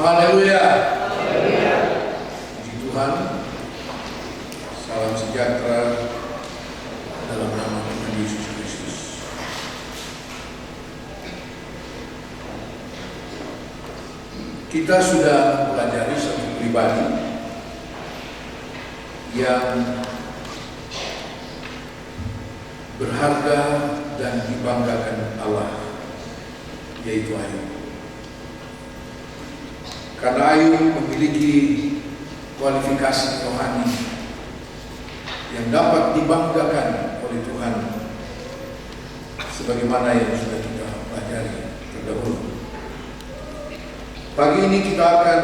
Haleluya. Puji Tuhan. Salam sejahtera dalam nama Tuhan Yesus Kristus. Kita sudah pelajari satu pribadi yang berharga dan dibanggakan Allah, yaitu Ayub. Karena Ayub memiliki kualifikasi rohani yang dapat dibanggakan oleh Tuhan, sebagaimana yang sudah kita pelajari terdahulu. Pagi ini kita akan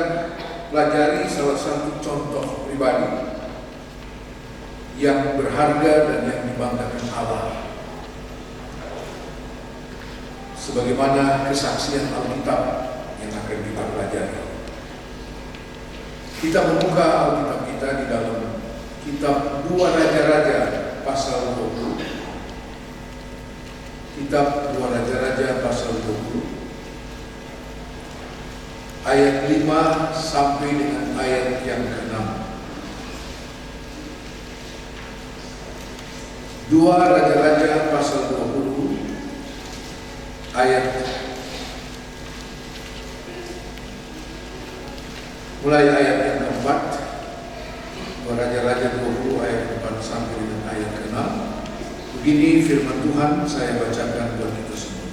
pelajari salah satu contoh pribadi yang berharga dan yang dibanggakan Allah, sebagaimana kesaksian Alkitab yang akan kita pelajari. Kita membuka Alkitab kita di dalam kitab 2 Raja-Raja pasal 20. Kitab 2 Raja-Raja pasal 20 ayat 5 sampai dengan ayat yang ke-6. 2 Raja-Raja pasal 20 ayat mulai ayat yang keempat. 2 Raja-Raja 20 ayat keempat sampai dengan ayat ke-6. Begini firman Tuhan, saya bacakan buat kita semua.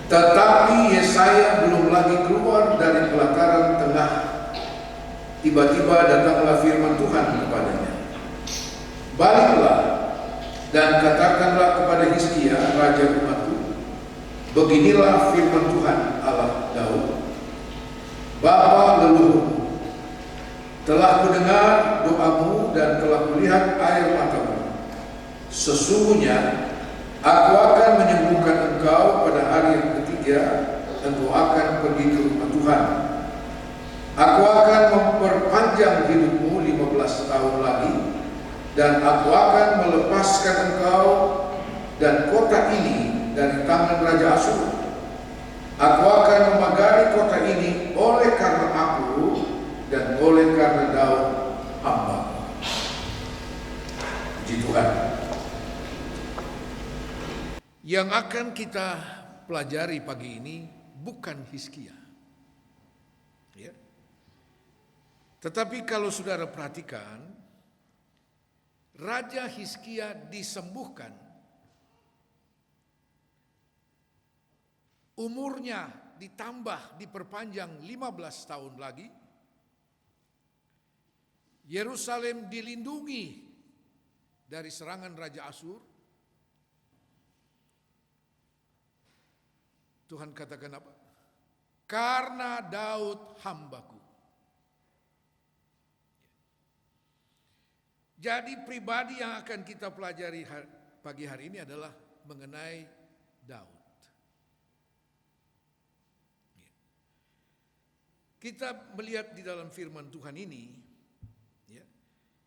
Tetapi Yesaya belum lagi keluar dari pelataran tengah, tiba-tiba datanglah firman Tuhan kepadanya. Baliklah dan katakanlah kepada Hizkia raja umatku, beginilah firman Tuhan Allah Daud, Bapa leluhurmu, telah mendengar doamu dan telah melihat air matamu. Sesungguhnya aku akan menyembuhkan engkau pada hari yang ketiga, engkau akan pergi ke rumah Tuhan. Aku akan memperpanjang hidupmu 15 tahun lagi, dan aku akan melepaskan engkau dan kota ini dari tangan Raja Asyur. Aku akan memagari kota ini oleh karena aku dan oleh karena Daud hamba. Puji Tuhan. Yang akan kita pelajari pagi ini bukan Hizkia, ya. Tetapi kalau saudara perhatikan, Raja Hizkia disembuhkan, umurnya ditambah, diperpanjang 15 tahun lagi. Yerusalem dilindungi dari serangan Raja Asyur. Tuhan katakan apa? Karena Daud hambaku. Jadi pribadi yang akan kita pelajari pagi hari ini adalah mengenai Daud. Kita melihat di dalam firman Tuhan ini, ya,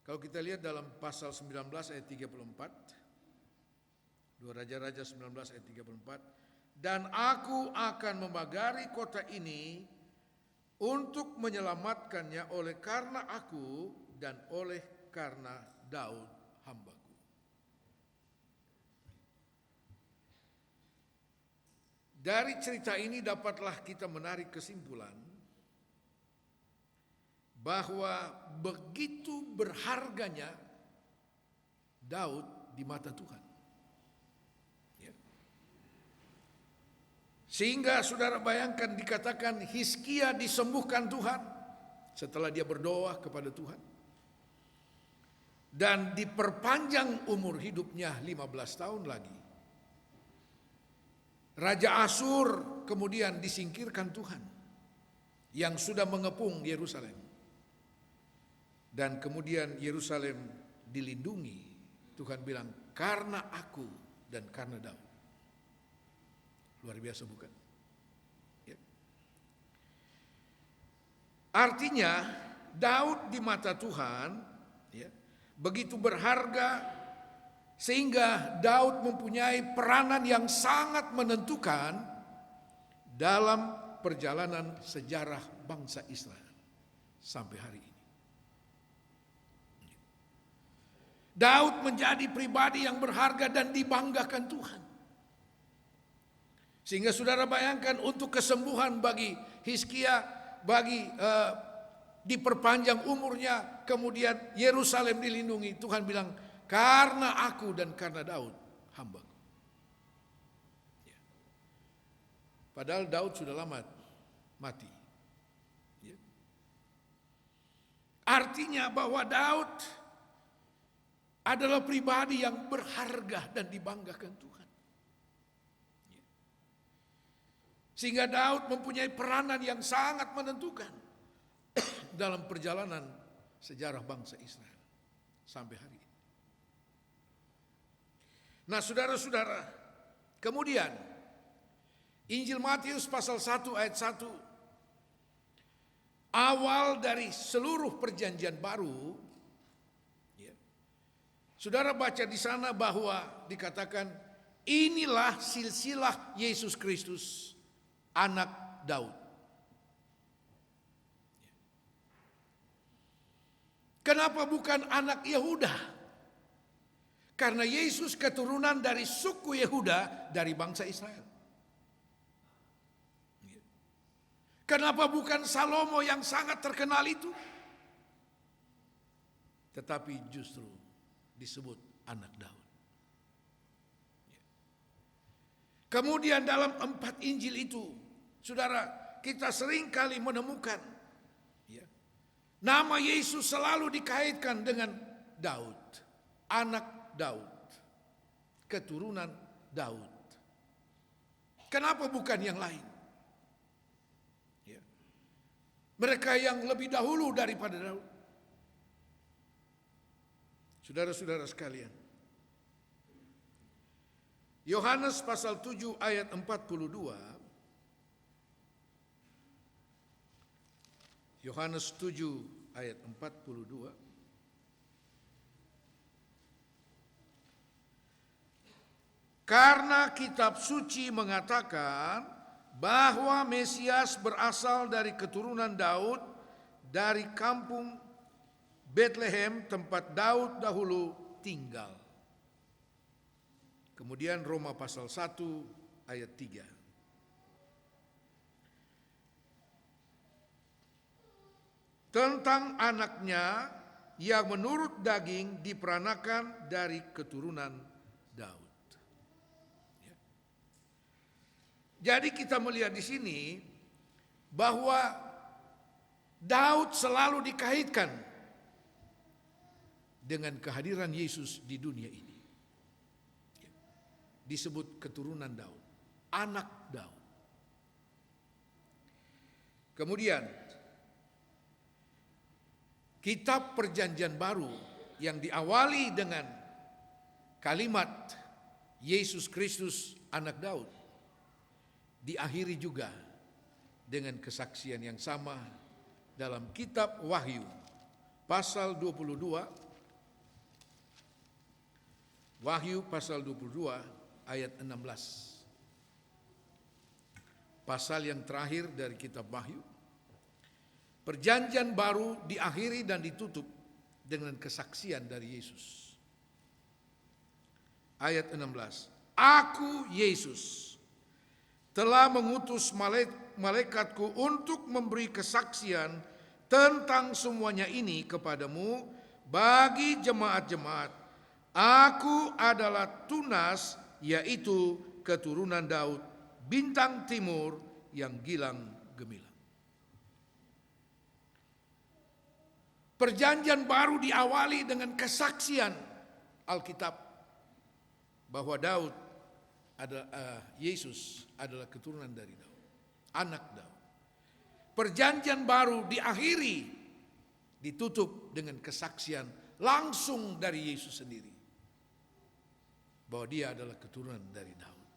kalau kita lihat dalam pasal 19 ayat 34, 2 Raja-Raja 19 ayat 34, dan aku akan memagari kota ini untuk menyelamatkannya oleh karena aku dan oleh karena Daud hambaku. Dari cerita ini dapatlah kita menarik kesimpulan bahwa begitu berharganya Daud di mata Tuhan. Ya. Sehingga saudara bayangkan dikatakan Hizkia disembuhkan Tuhan setelah dia berdoa kepada Tuhan. Dan diperpanjang umur hidupnya 15 tahun lagi. Raja Asyur kemudian disingkirkan Tuhan yang sudah mengepung Yerusalem. Dan kemudian Yerusalem dilindungi. Tuhan bilang, karena aku dan karena Daud. Luar biasa bukan? Ya. Artinya Daud di mata Tuhan, ya, begitu berharga sehingga Daud mempunyai peranan yang sangat menentukan dalam perjalanan sejarah bangsa Israel sampai hari ini. Daud menjadi pribadi yang berharga dan dibanggakan Tuhan. Sehingga saudara bayangkan untuk kesembuhan bagi Hizkia, bagi diperpanjang umurnya, kemudian Yerusalem dilindungi. Tuhan bilang, karena aku dan karena Daud, hambaku. Ya. Padahal Daud sudah lama mati. Ya. Artinya bahwa Daud adalah pribadi yang berharga dan dibanggakan Tuhan. Sehingga Daud mempunyai peranan yang sangat menentukan dalam perjalanan sejarah bangsa Israel sampai hari ini. Nah, saudara-saudara, kemudian Injil Matius pasal 1 ayat 1, awal dari seluruh perjanjian baru. Saudara baca di sana bahwa dikatakan inilah silsilah Yesus Kristus, anak Daud. Kenapa bukan anak Yehuda? Karena Yesus keturunan dari suku Yehuda, dari bangsa Israel. Kenapa bukan Salomo yang sangat terkenal itu? Tetapi justru disebut anak Daud. Kemudian dalam 4 Injil itu, saudara, kita sering kali menemukan nama Yesus selalu dikaitkan dengan Daud, anak Daud, keturunan Daud. Kenapa bukan yang lain? Mereka yang lebih dahulu daripada Daud. Saudara-saudara sekalian, Yohanes pasal 7 ayat 42, Yohanes 7 ayat 42, karena kitab suci mengatakan bahwa Mesias berasal dari keturunan Daud, dari kampung Bethlehem, tempat Daud dahulu tinggal. Kemudian Roma pasal 1 ayat 3. Tentang anaknya yang menurut daging diperanakan dari keturunan Daud. Jadi kita melihat di sini bahwa Daud selalu dikaitkan dengan kehadiran Yesus di dunia ini. Disebut keturunan Daud, anak Daud. Kemudian kitab perjanjian baru yang diawali dengan kalimat Yesus Kristus anak Daud, diakhiri juga dengan kesaksian yang sama dalam kitab Wahyu pasal 22, Wahyu pasal 22 ayat 16. Pasal yang terakhir dari kitab Wahyu. Perjanjian baru diakhiri dan ditutup dengan kesaksian dari Yesus. Ayat 16. Aku Yesus telah mengutus malaikatku untuk memberi kesaksian tentang semuanya ini kepadamu bagi jemaat-jemaat. Aku adalah Tunas, yaitu keturunan Daud, bintang timur yang gilang gemilang. Perjanjian baru diawali dengan kesaksian Alkitab bahwa Daud Yesus adalah keturunan dari Daud, anak Daud. Perjanjian baru diakhiri, ditutup dengan kesaksian langsung dari Yesus sendiri bahwa dia adalah keturunan dari Daud.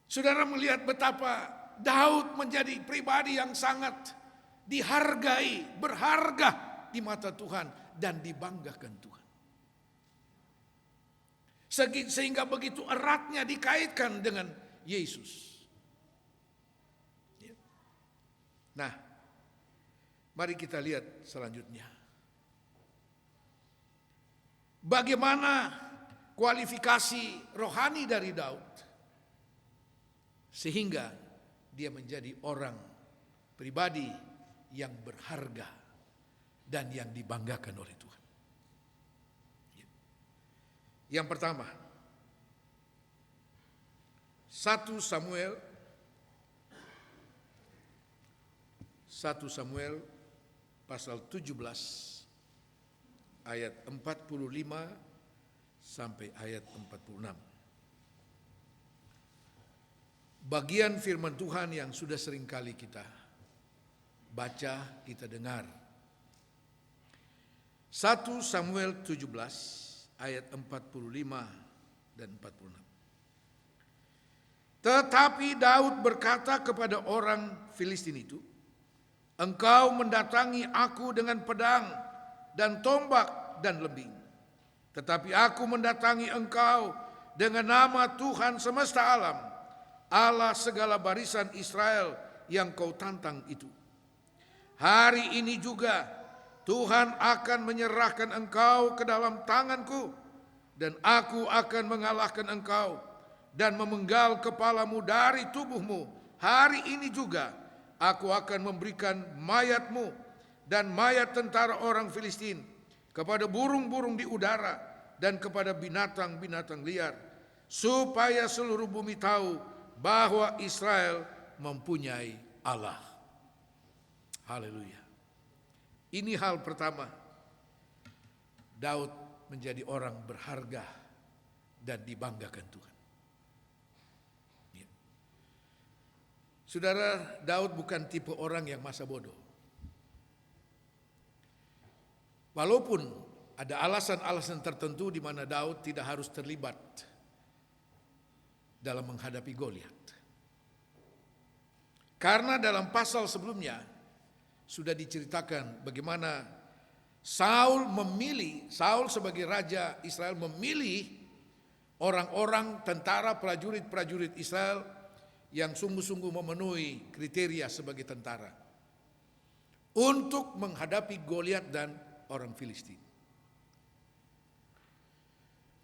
Saudara melihat betapa Daud menjadi pribadi yang sangat dihargai, berharga di mata Tuhan dan dibanggakan Tuhan. Sehingga begitu eratnya dikaitkan dengan Yesus. Nah, mari kita lihat selanjutnya. Bagaimana kualifikasi rohani dari Daud sehingga dia menjadi orang pribadi yang berharga dan yang dibanggakan oleh Tuhan. Yang pertama, 1 Samuel pasal 17 ayat 45 sampai ayat 46. Bagian firman Tuhan yang sudah seringkali kita baca, kita dengar. 1 Samuel 17 ayat 45 dan 46. Tetapi Daud berkata kepada orang Filistin itu, "Engkau mendatangi aku dengan pedang dan tombak dan lembing. Tetapi aku mendatangi engkau dengan nama Tuhan semesta alam, Allah segala barisan Israel yang kau tantang itu. Hari ini juga Tuhan akan menyerahkan engkau ke dalam tanganku, dan aku akan mengalahkan engkau dan memenggal kepalamu dari tubuhmu. Hari ini juga aku akan memberikan mayatmu dan mayat tentara orang Filistin kepada burung-burung di udara dan kepada binatang-binatang liar, supaya seluruh bumi tahu bahwa Israel mempunyai Allah." Haleluya. Ini hal pertama, Daud menjadi orang berharga dan dibanggakan Tuhan. Ya. Saudara, Daud bukan tipe orang yang masa bodoh. Walaupun ada alasan-alasan tertentu di mana Daud tidak harus terlibat dalam menghadapi Goliat. Karena dalam pasal sebelumnya sudah diceritakan bagaimana Saul sebagai raja Israel memilih orang-orang tentara, prajurit-prajurit Israel yang sungguh-sungguh memenuhi kriteria sebagai tentara untuk menghadapi Goliat dan orang Filistin.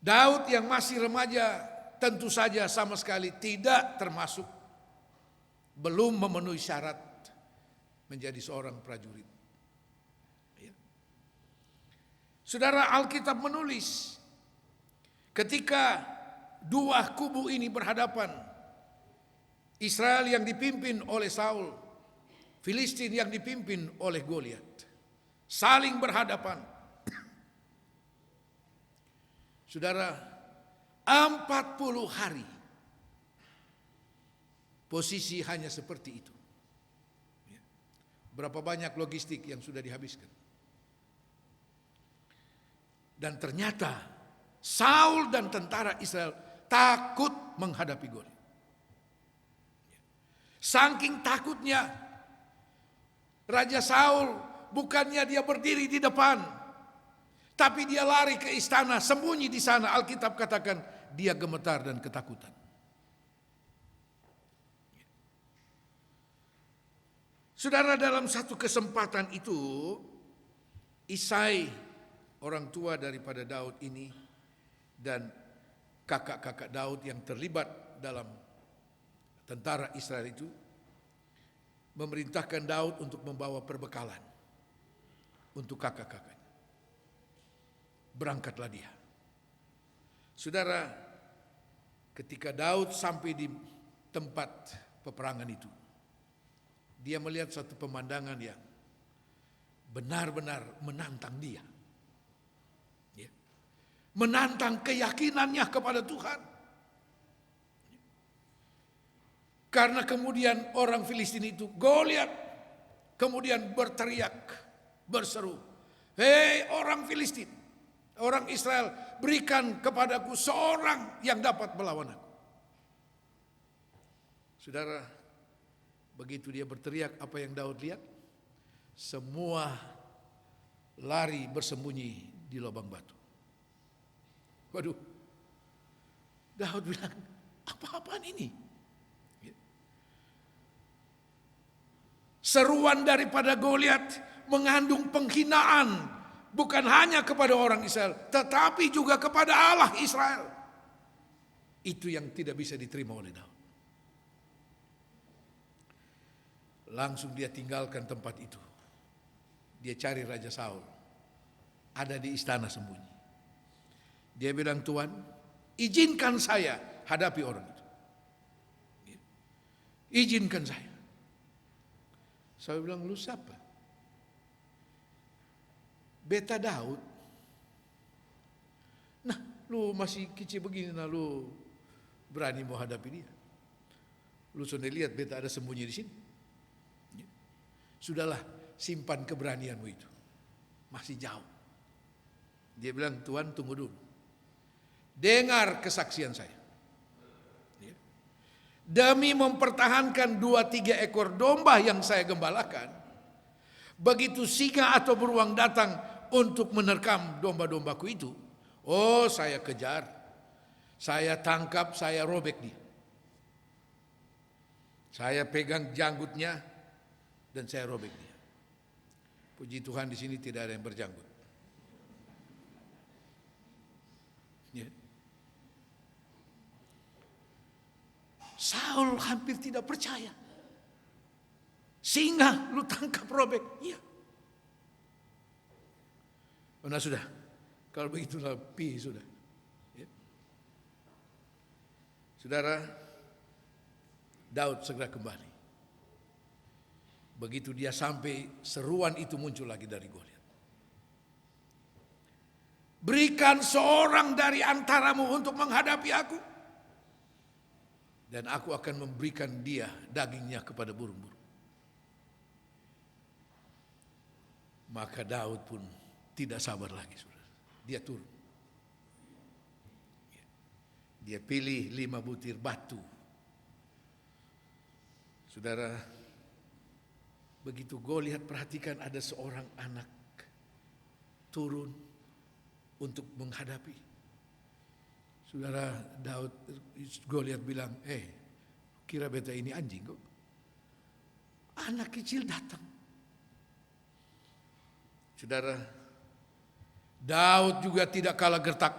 Daud yang masih remaja tentu saja sama sekali tidak termasuk, belum memenuhi syarat menjadi seorang prajurit. Ya. Saudara, Alkitab menulis ketika dua kubu ini berhadapan, Israel yang dipimpin oleh Saul, Filistin yang dipimpin oleh Goliat, saling berhadapan. Saudara, 40 hari posisi hanya seperti itu. Berapa banyak logistik yang sudah dihabiskan. Dan ternyata Saul dan tentara Israel takut menghadapi Goliat. Saking takutnya, Raja Saul bukannya dia berdiri di depan, tapi dia lari ke istana, sembunyi di sana. Alkitab katakan dia gemetar dan ketakutan. Saudara, dalam satu kesempatan itu, Isai, orang tua daripada Daud ini, dan kakak-kakak Daud yang terlibat dalam tentara Israel itu, memerintahkan Daud untuk membawa perbekalan untuk kakak-kakaknya. Berangkatlah dia. Saudara, ketika Daud sampai di tempat peperangan itu, dia melihat satu pemandangan yang benar-benar menantang dia. Ya. Menantang keyakinannya kepada Tuhan. Karena kemudian orang Filistin itu, Goliat, kemudian berteriak, berseru, "Hei orang Filistin, orang Israel, berikan kepadaku seorang yang dapat melawan aku." Saudara, begitu dia berteriak, apa yang Daud lihat? Semua lari bersembunyi di lubang batu. Waduh, Daud bilang, apa-apaan ini? Seruan daripada Goliat mengandung penghinaan bukan hanya kepada orang Israel, tetapi juga kepada Allah Israel. Itu yang tidak bisa diterima oleh Daud. Langsung dia tinggalkan tempat itu. Dia cari Raja Saul. Ada di istana sembunyi. Dia bilang, Tuhan, izinkan saya hadapi orang itu. Izinkan saya. Saya bilang, lu siapa? Beta Daud. Nah, lu masih kecil begini, nah lu berani mau hadapi dia. Lu sudah lihat beta ada sembunyi di sini. Sudahlah, simpan keberanianmu itu. Masih jauh. Dia bilang, Tuhan tunggu dulu. Dengar kesaksian saya. Demi mempertahankan 2-3 ekor domba yang saya gembalakan, begitu singa atau beruang datang untuk menerkam domba-dombaku itu, oh saya kejar, saya tangkap, saya robek dia. Saya pegang janggutnya dan saya robek dia. Puji Tuhan di sini tidak ada yang berjanggut. Ya. Saul hampir tidak percaya. Singa lu tangkap robek. Iya. Oh, nah sudah. Kalau begitu lebih sudah. Ya. Saudara, Daud segera kembali. Begitu dia sampai, seruan itu muncul lagi dari Goliat. Berikan seorang dari antaramu untuk menghadapi aku, dan aku akan memberikan dia dagingnya kepada burung-burung. Maka Daud pun tidak sabar lagi, saudara. Dia turun. Dia pilih 5 butir batu. Saudara, begitu Goliat perhatikan ada seorang anak turun untuk menghadapi. Saudara, Goliat bilang, kira beta ini anjing kok? Anak kecil datang. Saudara, Daud juga tidak kalah gertak.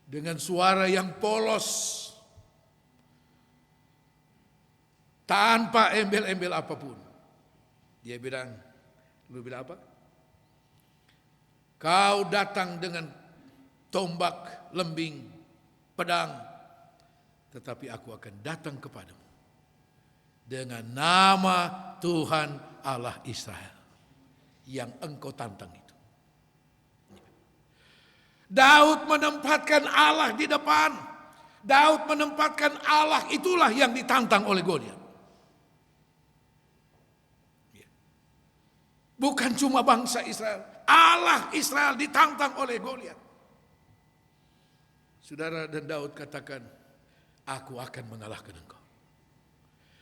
Dengan suara yang polos, tanpa embel-embel apapun. Dia bilang, lu bilang apa? Kau datang dengan tombak, lembing, pedang, tetapi aku akan datang kepadamu dengan nama Tuhan Allah Israel yang engkau tantang itu. Daud menempatkan Allah di depan. Daud menempatkan Allah, itulah yang ditantang oleh Goliat. Bukan cuma bangsa Israel, Allah Israel ditantang oleh Goliat. Saudara, dan Daud katakan, aku akan mengalahkan engkau.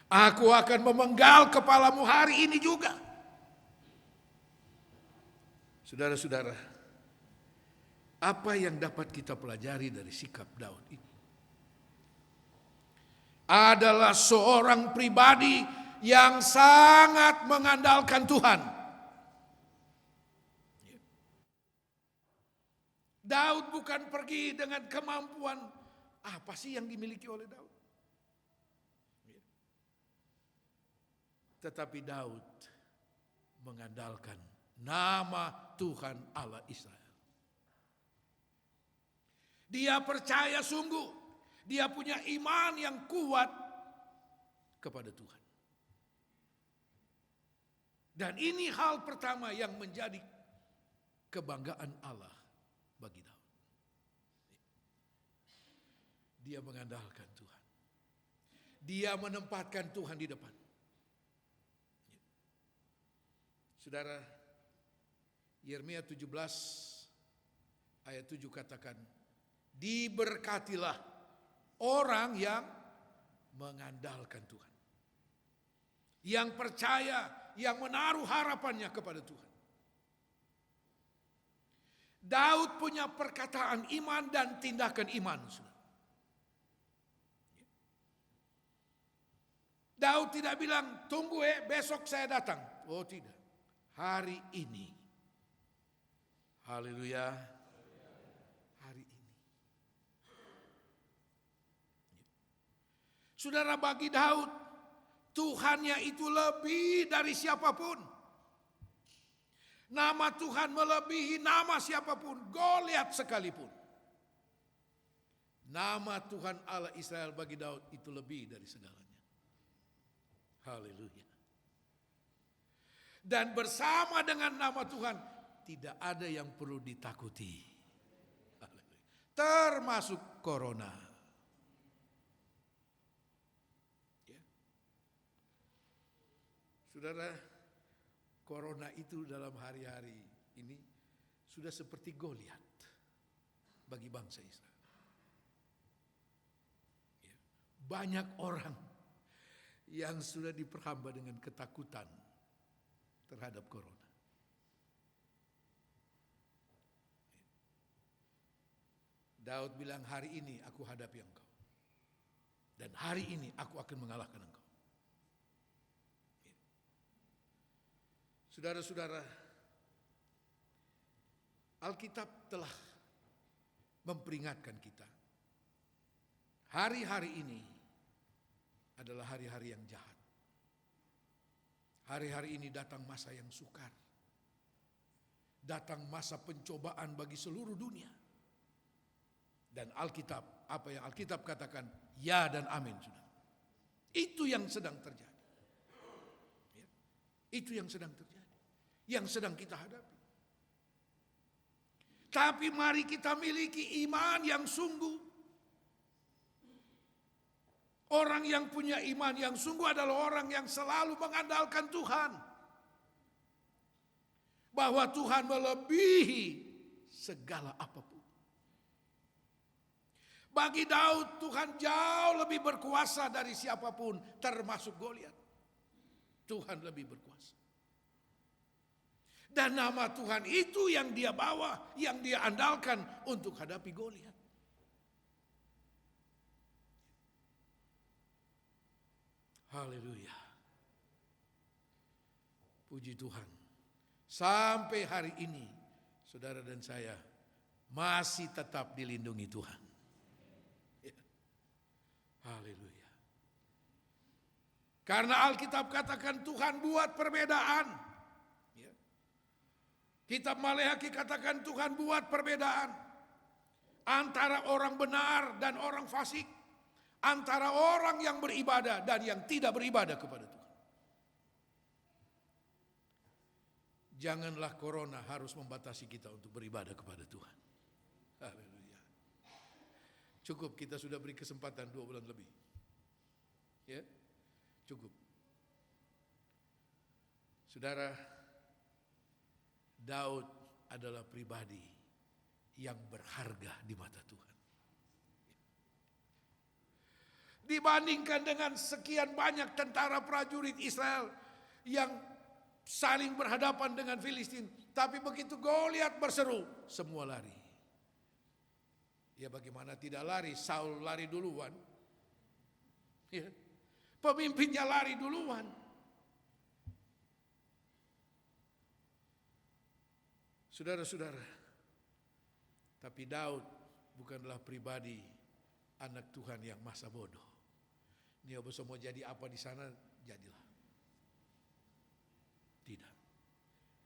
Aku akan memenggal kepalamu hari ini juga. Saudara-saudara, apa yang dapat kita pelajari dari sikap Daud ini? Adalah seorang pribadi yang sangat mengandalkan Tuhan. Daud bukan pergi dengan kemampuan apa sih yang dimiliki oleh Daud. Tetapi Daud mengandalkan nama Tuhan Allah Israel. Dia percaya sungguh, dia punya iman yang kuat kepada Tuhan. Dan ini hal pertama yang menjadi kebanggaan Allah bagi Daud. Dia mengandalkan Tuhan. Dia menempatkan Tuhan di depan. Saudara, Yeremia 17 ayat 7 katakan, diberkatilah orang yang mengandalkan Tuhan, yang percaya, yang menaruh harapannya kepada Tuhan. Daud punya perkataan iman dan tindakan iman. Daud tidak bilang, tunggu besok saya datang. Oh tidak, hari ini. Haleluya. Hari ini. Saudara, bagi Daud, Tuhannya itu lebih dari siapapun. Nama Tuhan melebihi nama siapapun, Goliat sekalipun. Nama Tuhan Allah Israel bagi Daud itu lebih dari segalanya. Haleluya. Dan bersama dengan nama Tuhan tidak ada yang perlu ditakuti. Haleluya. Termasuk corona. Ya. Saudara, corona itu dalam hari-hari ini sudah seperti Goliat bagi bangsa Israel. Ya. Banyak orang yang sudah diperhamba dengan ketakutan terhadap corona. Daud bilang, hari ini aku hadapi engkau. Dan hari ini aku akan mengalahkan engkau. Saudara-saudara, Alkitab telah memperingatkan kita. Hari-hari ini adalah hari-hari yang jahat. Hari-hari ini datang masa yang sukar. Datang masa pencobaan bagi seluruh dunia. Dan Alkitab, apa yang Alkitab katakan, ya dan amin sudah. Itu yang sedang terjadi. Ya. Itu yang sedang terjadi. Yang sedang kita hadapi. Tapi mari kita miliki iman yang sungguh. Orang yang punya iman yang sungguh adalah orang yang selalu mengandalkan Tuhan. Bahwa Tuhan melebihi segala apapun. Bagi Daud, Tuhan jauh lebih berkuasa dari siapapun, termasuk Goliat. Tuhan lebih berkuasa. Dan nama Tuhan itu yang dia bawa, yang dia andalkan untuk hadapi Goliat. Haleluya. Puji Tuhan. Sampai hari ini, saudara dan saya masih tetap dilindungi Tuhan. Ya. Haleluya. Karena Alkitab katakan Tuhan buat perbedaan. Ya. Kitab Maleakhi katakan Tuhan buat perbedaan antara orang benar dan orang fasik. Antara orang yang beribadah dan yang tidak beribadah kepada Tuhan. Janganlah corona harus membatasi kita untuk beribadah kepada Tuhan. Haleluya. Cukup, kita sudah beri kesempatan 2 bulan lebih. Ya, cukup. Saudara, Daud adalah pribadi yang berharga di mata Tuhan. Dibandingkan dengan sekian banyak tentara prajurit Israel yang saling berhadapan dengan Filistin. Tapi begitu Goliat berseru, semua lari. Ya bagaimana tidak lari, Saul lari duluan. Ya. Pemimpinnya lari duluan. Saudara-saudara, tapi Daud bukanlah pribadi anak Tuhan yang masa bodoh. Dia bisa mau jadi apa di sana, jadilah. Tidak.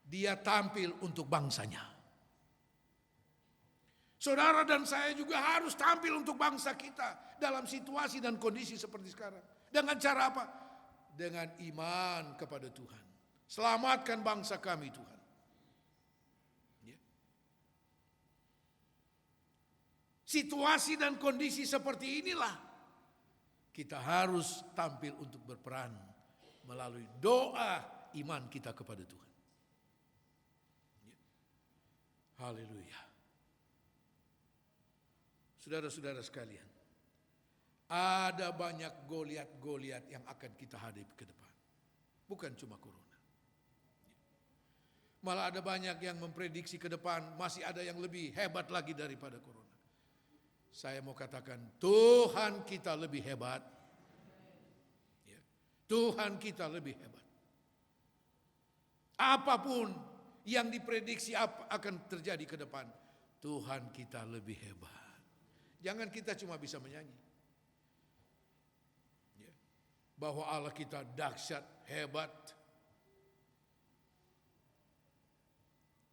Dia tampil untuk bangsanya. Saudara dan saya juga harus tampil untuk bangsa kita dalam situasi dan kondisi seperti sekarang. Dengan cara apa? Dengan iman kepada Tuhan. Selamatkan bangsa kami Tuhan. Ya. Situasi dan kondisi seperti inilah kita harus tampil untuk berperan melalui doa iman kita kepada Tuhan. Ya. Haleluya. Saudara-saudara sekalian, ada banyak Goliat-Goliat yang akan kita hadapi ke depan. Bukan cuma corona. Ya. Malah ada banyak yang memprediksi ke depan masih ada yang lebih hebat lagi daripada corona. Saya mau katakan Tuhan kita lebih hebat. Ya. Tuhan kita lebih hebat. Apapun yang diprediksi akan terjadi ke depan, Tuhan kita lebih hebat. Jangan kita cuma bisa menyanyi. Bahwa Allah kita dahsyat, hebat.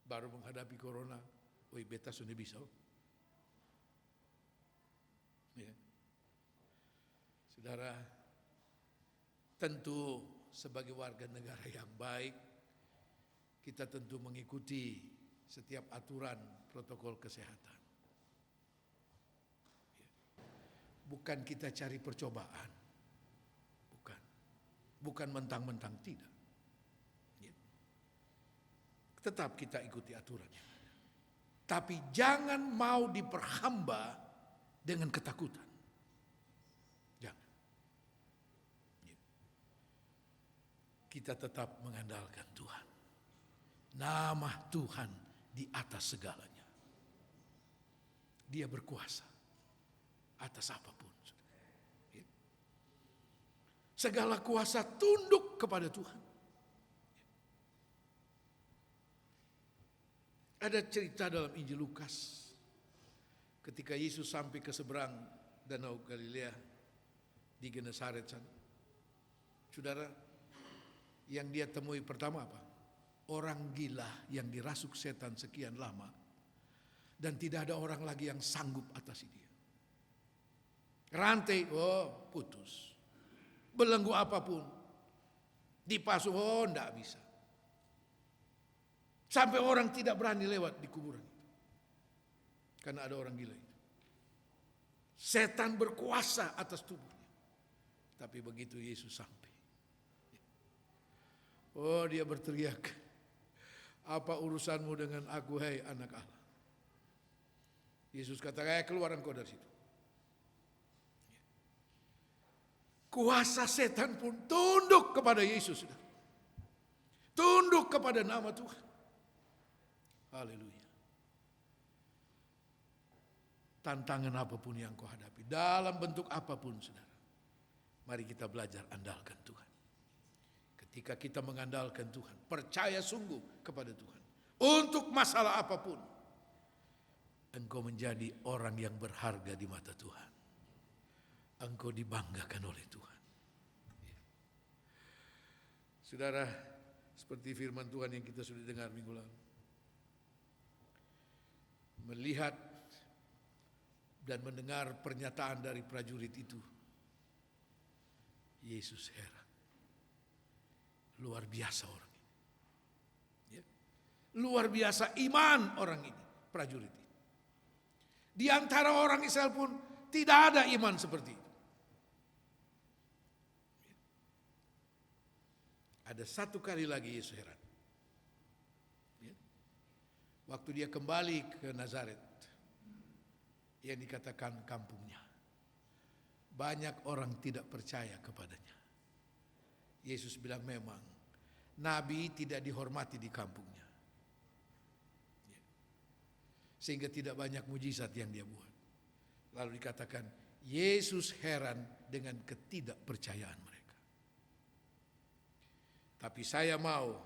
Baru menghadapi corona, woi beta sudah bisa. Ya. Saudara, tentu sebagai warga negara yang baik, kita tentu mengikuti setiap aturan protokol kesehatan. Ya. Bukan kita cari percobaan, bukan mentang-mentang tidak. Ya. Tetap kita ikuti aturannya. Tapi jangan mau diperhamba dengan ketakutan. Kita tetap mengandalkan Tuhan. Nama Tuhan di atas segalanya. Dia berkuasa atas apapun. Segala kuasa tunduk kepada Tuhan. Ada cerita dalam Injil Lukas. Ketika Yesus sampai ke seberang Danau Galilea di Genesaret sana. Saudara, yang dia temui pertama apa? Orang gila yang dirasuk setan sekian lama dan tidak ada orang lagi yang sanggup atasi dia. Rantai, putus. Belenggu apapun dipasung, enggak bisa. Sampai orang tidak berani lewat di kuburan itu. Karena ada orang gila itu. Setan berkuasa atas tubuhnya. Tapi begitu Yesus sampai, dia berteriak, apa urusanmu dengan aku, hai anak Allah? Yesus kata, keluar engkau dari situ. Kuasa setan pun tunduk kepada Yesus. Tunduk kepada nama Tuhan. Haleluya. Tantangan apapun yang kau hadapi, dalam bentuk apapun, saudara, mari kita belajar andalkan Tuhan. Ketika kita mengandalkan Tuhan, percaya sungguh kepada Tuhan, untuk masalah apapun, engkau menjadi orang yang berharga di mata Tuhan. Engkau dibanggakan oleh Tuhan. Saudara, seperti firman Tuhan yang kita sudah dengar minggu lalu, melihat dan mendengar pernyataan dari prajurit itu, Yesus heran. Luar biasa orang ini. Ya. Luar biasa iman orang ini, prajurit ini. Di antara orang Israel pun tidak ada iman seperti itu. Ya. Ada satu kali lagi Yesus heran. Ya. Waktu dia kembali ke Nazaret, yang dikatakan kampungnya, banyak orang tidak percaya kepadanya. Yesus bilang memang Nabi tidak dihormati di kampungnya, sehingga tidak banyak mujizat yang dia buat. Lalu dikatakan Yesus heran dengan ketidakpercayaan mereka. Tapi saya mau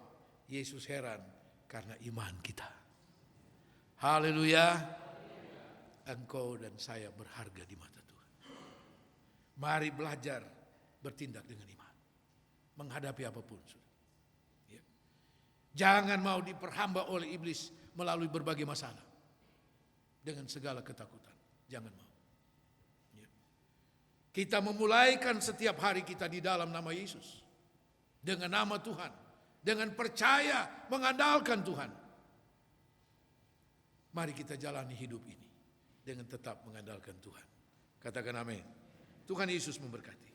Yesus heran karena iman kita. Haleluya. Engkau dan saya berharga di mata Tuhan. Mari belajar bertindak dengan iman, menghadapi apapun. Ya. Jangan mau diperhamba oleh iblis melalui berbagai masalah dengan segala ketakutan. Jangan mau. Ya. Kita memulaikan setiap hari kita di dalam nama Yesus, dengan nama Tuhan, dengan percaya mengandalkan Tuhan. Mari kita jalani hidup ini dengan tetap mengandalkan Tuhan. Katakan amin. Tuhan Yesus memberkati.